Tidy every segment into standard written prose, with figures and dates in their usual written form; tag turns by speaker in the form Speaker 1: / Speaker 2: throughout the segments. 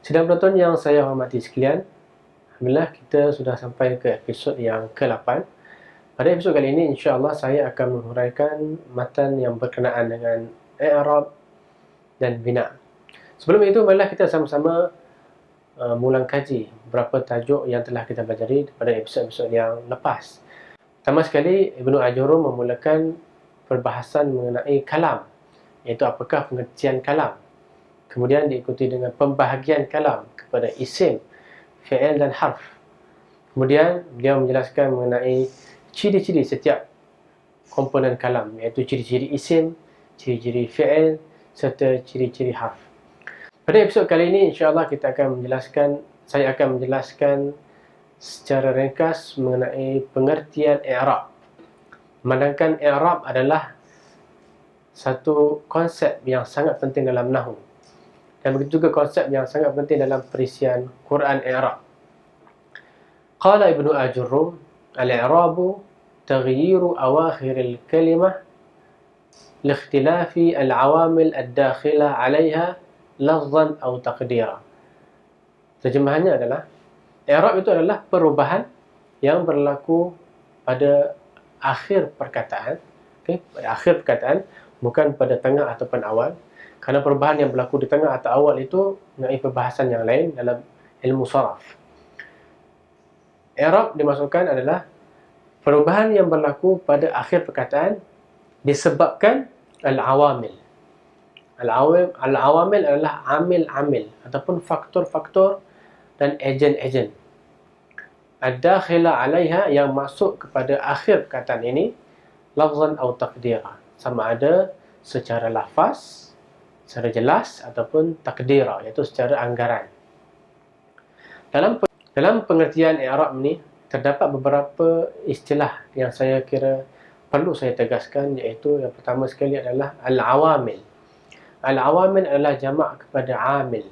Speaker 1: Sidang penonton yang saya hormati sekalian, alhamdulillah kita sudah sampai ke episod yang ke-8. Pada episod kali ini, insya-Allah saya akan menghuraikan matan yang berkenaan dengan i'rab dan bina. Sebelum itu, marilah kita sama-sama mengulang kaji beberapa tajuk yang telah kita pelajari pada episod-episod yang lepas. Pertama sekali, Ibnu Ajurum memulakan perbahasan mengenai kalam, iaitu apakah pengertian kalam. Kemudian diikuti dengan pembahagian kalam kepada isim, fi'il dan harf. Kemudian beliau menjelaskan mengenai ciri-ciri setiap komponen kalam, iaitu ciri-ciri isim, ciri-ciri fi'il serta ciri-ciri harf. Pada episod kali ini insya-Allah saya akan menjelaskan secara ringkas mengenai pengertian i'rab. Memandangkan i'rab adalah satu konsep yang sangat penting dalam nahwu. Dan begitu juga konsep yang sangat penting dalam perisian Quran i'rab. Qala Ibnu Ajurrum, al-i'rabu taghyiru awakhiril kalimah liikhtilafi al-awamil ad-dakhilah 'alayha lafzan atau taqdira. Terjemahannya adalah i'rab itu adalah perubahan yang berlaku pada akhir perkataan, pada akhir perkataan, bukan pada tengah ataupun awal. Kerana perubahan yang berlaku di tengah atau awal itu mengenai perbahasan yang lain dalam ilmu saraf. I'rab dimaksudkan adalah perubahan yang berlaku pada akhir perkataan disebabkan al-awamil. Al-awamil adalah amil-amil ataupun faktor-faktor dan ejen-ejen. Ad-dakhila 'alaiha yang masuk kepada akhir perkataan ini lafzan atau taqdira. Sama ada secara lafaz, secara jelas ataupun takdira, iaitu secara anggaran. Dalam pengertian i'rab ni terdapat beberapa istilah yang saya kira perlu saya tegaskan, iaitu yang pertama sekali adalah al-awamil. Al-awamil adalah jamak kepada amil.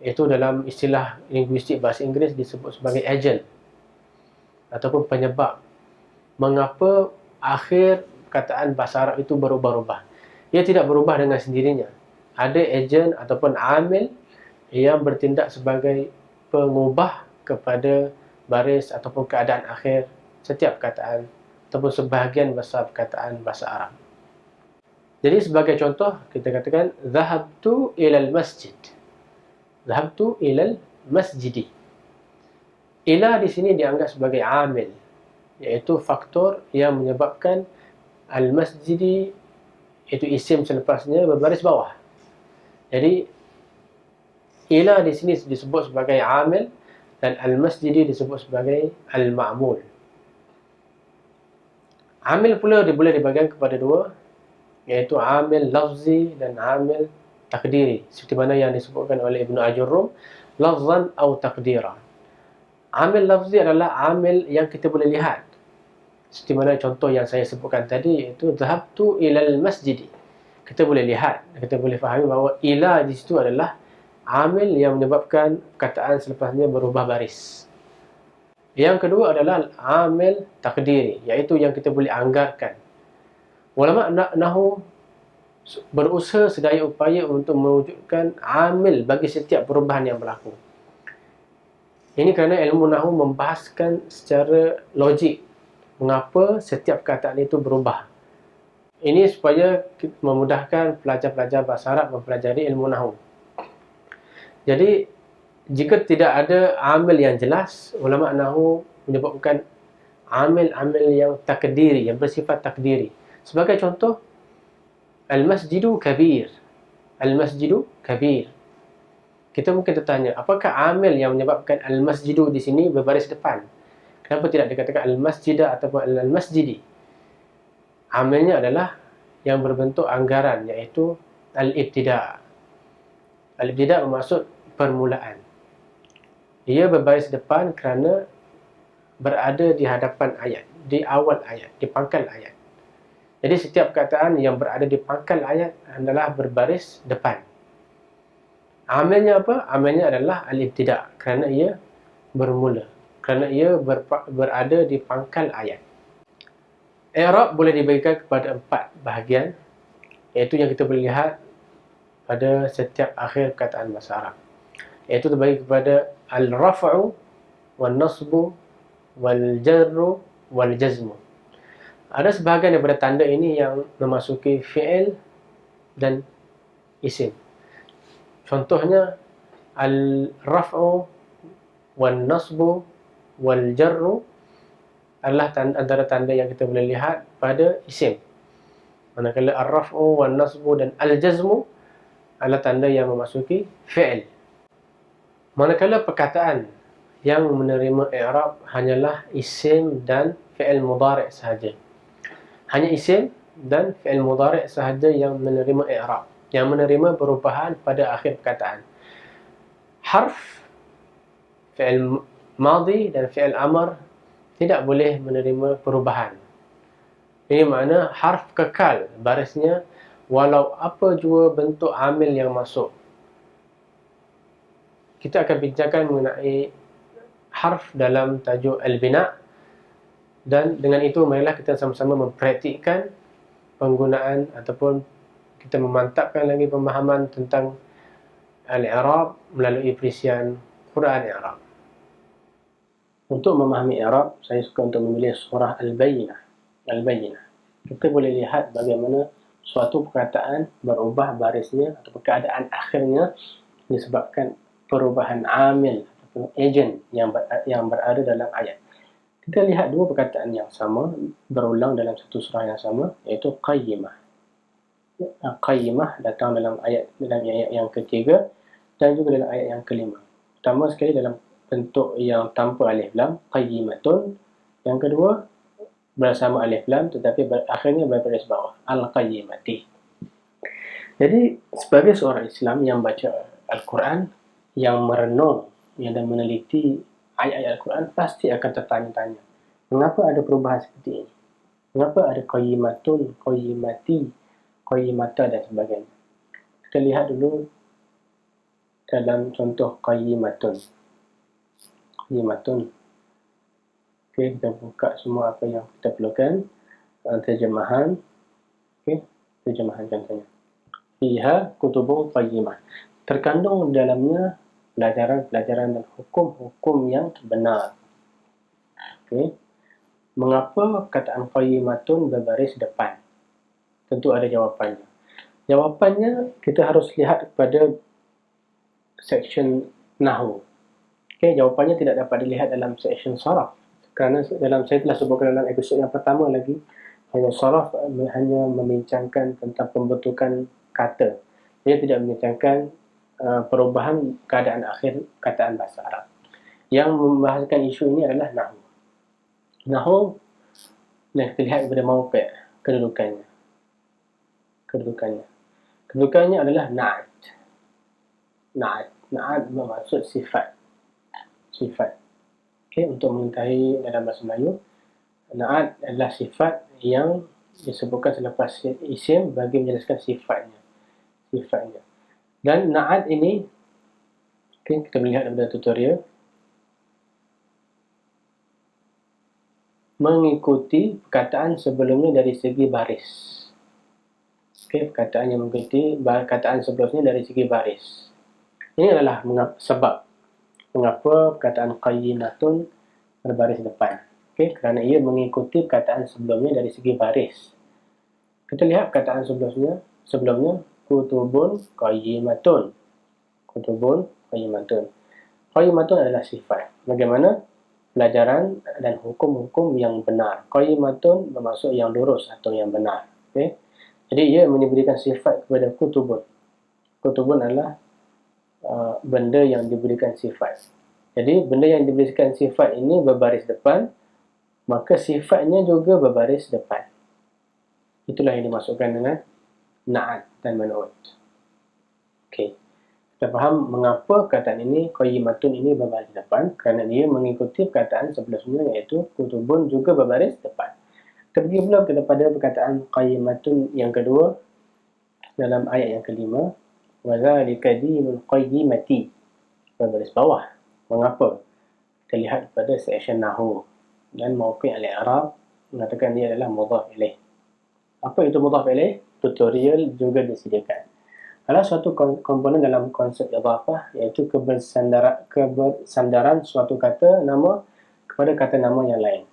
Speaker 1: Itu dalam istilah linguistik bahasa Inggeris disebut sebagai agent ataupun penyebab. Mengapa akhir perkataan bahasa Arab itu berubah-ubah? Ia tidak berubah dengan sendirinya. Ada ejen ataupun amil yang bertindak sebagai pengubah kepada baris ataupun keadaan akhir setiap perkataan ataupun sebahagian besar perkataan bahasa Arab. Jadi sebagai contoh, kita katakan zahabtu ilal masjid. Zahabtu ilal masjidi. Ila di sini dianggap sebagai amil, iaitu faktor yang menyebabkan al-masjidi, itu isim selepasnya berbaris bawah. Jadi ila di sini disebut sebagai amil dan al-masjidi disebut sebagai al-ma'mul. Amil pula boleh dibagikan kepada dua, iaitu amil lafzi dan amil takdiri, seperti mana yang disebutkan oleh Ibnu Ajurrum, lafzan atau takdira. Amil lafzi adalah amil yang kita boleh lihat, seperti mana contoh yang saya sebutkan tadi, iaitu zahabtu ilal masjidi. Kita boleh lihat, kita boleh fahami bahawa ila di situ adalah amil yang menyebabkan perkataan selepasnya berubah baris. Yang kedua adalah amil takdiri, iaitu yang kita boleh anggarkan. Ulama nahwu berusaha sedaya upaya untuk mewujudkan amil bagi setiap perubahan yang berlaku. Ini kerana ilmu nahwu membahaskan secara logik mengapa setiap perkataan itu berubah. Ini supaya memudahkan pelajar-pelajar bahasa Arab mempelajari ilmu nahwu. Jadi, jika tidak ada amil yang jelas, ulama nahwu menyebutkan amil-amil yang takdiri, yang bersifat takdiri. Sebagai contoh, al-masjidu kabir. Al-masjidu kabir. Kita mungkin tertanya, apakah amil yang menyebabkan al-masjidu di sini berbaris depan? Kenapa tidak dikatakan al-masjidah ataupun al-masjidi? Amilnya adalah yang berbentuk anggaran, iaitu al-ibtida'. Al-ibtida' bermaksud permulaan. Ia berbaris depan kerana berada di hadapan ayat, di awal ayat, di pangkal ayat. Jadi setiap perkataan yang berada di pangkal ayat adalah berbaris depan. Amilnya apa? Amilnya adalah al-ibtida', kerana ia bermula, kerana ia berada di pangkal ayat. I'rab boleh dibagikan kepada 4 bahagian, iaitu yang kita boleh lihat pada setiap akhir perkataan bahasa Arab. Iaitu terbagi kepada al-raf'u, wal-nasbu, wal-jarru, wal-jazmu. Ada sebahagian daripada tanda ini yang memasuki fi'il dan isim. Contohnya al-raf'u, wal-nasbu, wal-jarru adalah antara tanda yang kita boleh lihat pada isim. Manakala ar-raf'u, wal-nasbu dan al-jazmu adalah tanda yang memasuki fi'il. Manakala perkataan yang menerima i'rab hanyalah isim dan fi'il mudhari' sahaja. Hanya isim dan fi'il mudhari' sahaja yang menerima i'rab, yang menerima perubahan pada akhir perkataan. Harf, fi'il madhi dan fi'il amr tidak boleh menerima perubahan. Ini makna harf kekal barisnya walau apa jua bentuk amil yang masuk. Kita akan bincangkan mengenai harf dalam tajuk al-bina', dan dengan itu marilah kita sama-sama mempraktikkan penggunaan ataupun kita memantapkan lagi pemahaman tentang al-i'rab melalui perisian Quran i'rab. Untuk memahami i'rab, saya suka untuk memilih surah Al-Bayyinah. Al-Bayyinah. Kita boleh lihat bagaimana suatu perkataan berubah barisnya atau keadaan akhirnya disebabkan perubahan amil atau agent yang berada dalam ayat. Kita lihat dua perkataan yang sama berulang dalam satu surah yang sama, iaitu qayyimah. Qayyimah datang dalam ayat yang ketiga dan juga dalam ayat yang kelima. Pertama sekali dalam bentuk yang tanpa alif lam, qayyimatun. Yang kedua bersama alif lam tetapi akhirnya berbaris bawah, al-qayyimati. Jadi sebagai seorang Islam yang baca Al-Quran, yang merenung dan meneliti ayat-ayat Al-Quran, pasti akan tertanya-tanya, mengapa ada perubahan seperti ini? Mengapa ada qayyimatun, qayyimati, qayyimata dan sebagainya? Kita lihat dulu dalam contoh qayyimatun. Qayyimatun. Okey, kita buka semua apa yang kita perlukan. Terjemahan. Okey, terjemahan contohnya. Fiha kutubun qayyimah. Terkandung dalamnya pelajaran-pelajaran dan hukum-hukum yang benar. Okey. Mengapa perkataan qayyimatun berbaris depan? Tentu ada jawapannya. Jawapannya kita harus lihat kepada section nahwu. Okey, jawapannya tidak dapat dilihat dalam section saraf. Kerana saya telah sebutkan dalam episod yang pertama lagi, hanya saraf hanya membincangkan tentang pembentukan kata. Dia tidak membincangkan perubahan keadaan akhir kataan bahasa Arab. Yang membahaskan isu ini adalah nahwu. Nahwu, kita lihat kepada mauqi', kedudukannya. Kedudukannya adalah na'at. Na'at bermaksud sifat. Okey, untuk mengetahui dalam bahasa Melayu, na'at adalah sifat yang disebutkan selepas isim bagi menjelaskan sifatnya. Dan na'at ini, okay, kita melihat dalam tutorial, mengikuti perkataan sebelumnya dari segi baris. Okay, perkataan yang mengikuti perkataan sebelumnya dari segi baris. Ini adalah sebab mengapa perkataan qayyimatun berbaris depan. Okay, kerana ia mengikuti perkataan sebelumnya dari segi baris. Kita lihat perkataan sebelumnya kutubun qayyimatun. Qayyimatun adalah sifat. Bagaimana? Pelajaran dan hukum-hukum yang benar. Qayyimatun bermaksud yang lurus atau yang benar. Okay? Jadi ia memberikan sifat kepada kutubun. Kutubun adalah benda yang diberikan sifat. Jadi benda yang diberikan sifat ini berbaris depan, maka sifatnya juga berbaris depan. Itulah yang dimasukkan dengan na'at dan man'ut. Okey. Kita faham mengapa perkataan ini, qayyimatun ini berbaris depan, kerana dia mengikuti perkataan sebelumnya iaitu kutubun juga berbaris depan. Kita pergi pula kepada perkataan qayyimatun yang kedua dalam ayat yang kelima. وَذَلِكَ دِينُ الْقَيِّمَةِ, berbaris bawah. Mengapa? Kita lihat pada section nahwu dan mauqi' al-i'rab mengatakan dia adalah mudhaf ilaih. Apa itu mudhaf ilaih? Tutorial juga disediakan. adalah suatu komponen dalam konsep idhafah, iaitu kebersandaran suatu kata nama kepada kata nama yang lain.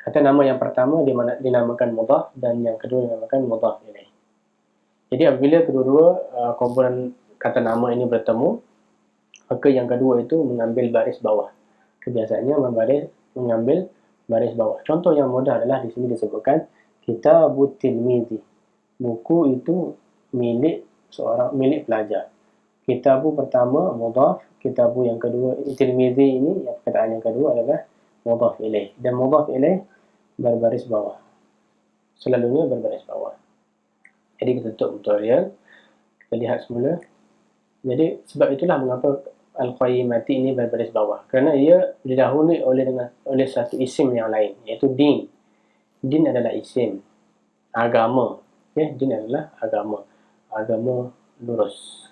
Speaker 1: Kata nama yang pertama dinamakan mudhaf dan yang kedua dinamakan mudhaf ilaih. Jadi apabila kedua-dua komponen kata nama ini bertemu, maka yang kedua itu mengambil baris bawah. Kebiasaannya mengambil baris bawah. Contoh yang mudah adalah di sini disebutkan Kitabut Tilmidhi. Buku itu milik pelajar. Kitabu pertama mudhaf, kitabu yang kedua Tilmidhi ini, perkataan yang kedua adalah mudhaf ilaih. Dan mudhaf ilaih berbaris bawah. Selalunya berbaris bawah. Jadi kita tutup tutorial. Kita lihat semula. Jadi sebab itulah mengapa Al-Qayyimati ini berbaris bawah, kerana ia didahului oleh satu isim yang lain, iaitu din. Din adalah isim, agama. Din adalah agama. Agama lurus.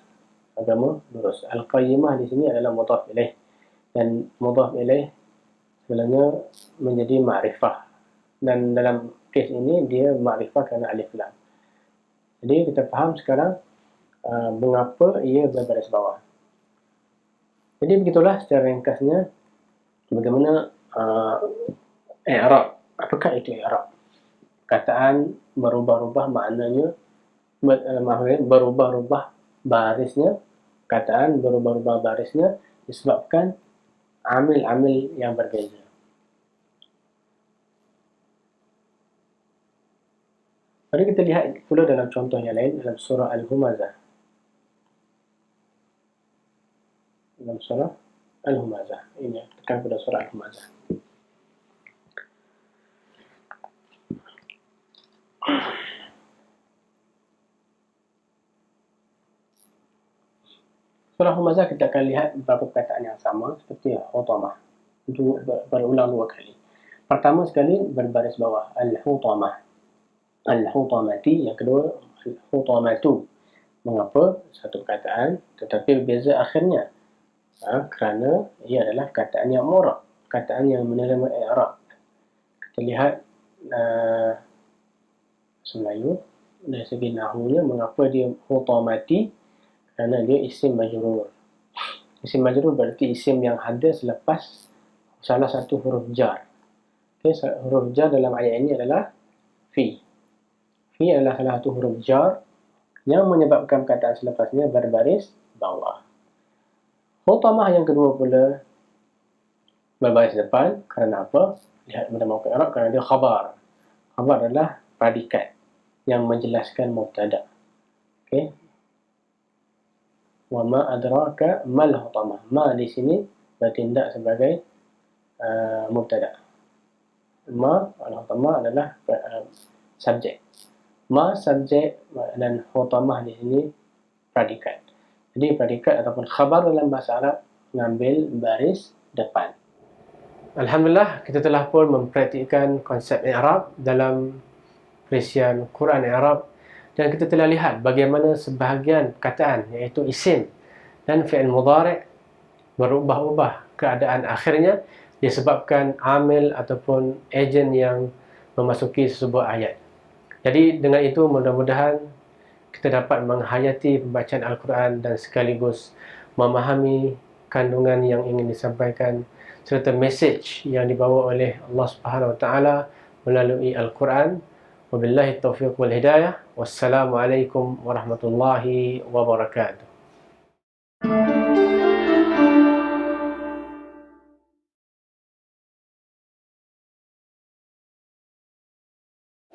Speaker 1: Agama lurus. Al-Qayyimah di sini adalah mudhaf ilaih, dan mudhaf ilaih sebenarnya menjadi ma'rifah. Dan dalam kes ini dia ma'rifah kerana alif lam. Jadi kita faham sekarang mengapa ia berbaris bawah. Jadi begitulah secara ringkasnya bagaimana i'rab. Apakah itu i'rab? Kataan berubah-ubah maknanya, berubah-ubah barisnya. Kataan berubah-ubah barisnya disebabkan amil-amil yang berbeza. Mari kita lihat pula dalam contoh yang lain dalam surah Al-Humazah. Dalam surah Al-Humazah. Ini tekan pada surah Al-Humazah. Surah Al-Humazah kita akan lihat beberapa perkataan yang sama seperti hutamah. Itu berulang dua kali. Pertama sekali berbaris bawah, al-hutamah. Al-hutamati, yang kedua al-hutamatu. Mengapa? Satu perkataan tetapi berbeza akhirnya. Kerana ia adalah perkataan yang mu'rab, perkataan yang menerima i'rab. Kita lihat Melayu dari segi nahunya, mengapa dia hutamati? Kerana dia isim majrur. Isim majrur berarti isim yang ada selepas salah satu huruf jar. Huruf jar dalam ayat ini adalah fi. Fi adalah salah satu huruf jar yang menyebabkan perkataan selepasnya berbaris bawah. Hutamah yang kedua pula berbaris depan. Kerana apa? Lihat pada muka i'rab, kerana dia khabar. Khabar adalah predikat yang menjelaskan mubtada. Okey. Wa ma adraka mal hutamah. Ma di sini bertindak sebagai mubtada. Ma al-hutamah adalah subjek. Ma subjek dan hutamah di sini predikat. Jadi predikat ataupun khabar dalam bahasa Arab mengambil baris depan. Alhamdulillah, kita telah pun mempraktikkan konsep i'rab dalam perisian Quran i'rab, dan kita telah lihat bagaimana sebahagian perkataan iaitu isim dan fi'il mudhari' berubah-ubah keadaan akhirnya disebabkan amil ataupun ejen yang memasuki sebuah ayat. Jadi dengan itu mudah-mudahan kita dapat menghayati pembacaan Al-Quran dan sekaligus memahami kandungan yang ingin disampaikan serta mesej yang dibawa oleh Allah Subhanahu Wa Taala melalui Al-Quran. Wabillahi taufiq wal hidayah. Wassalamualaikum warahmatullahi wabarakatuh.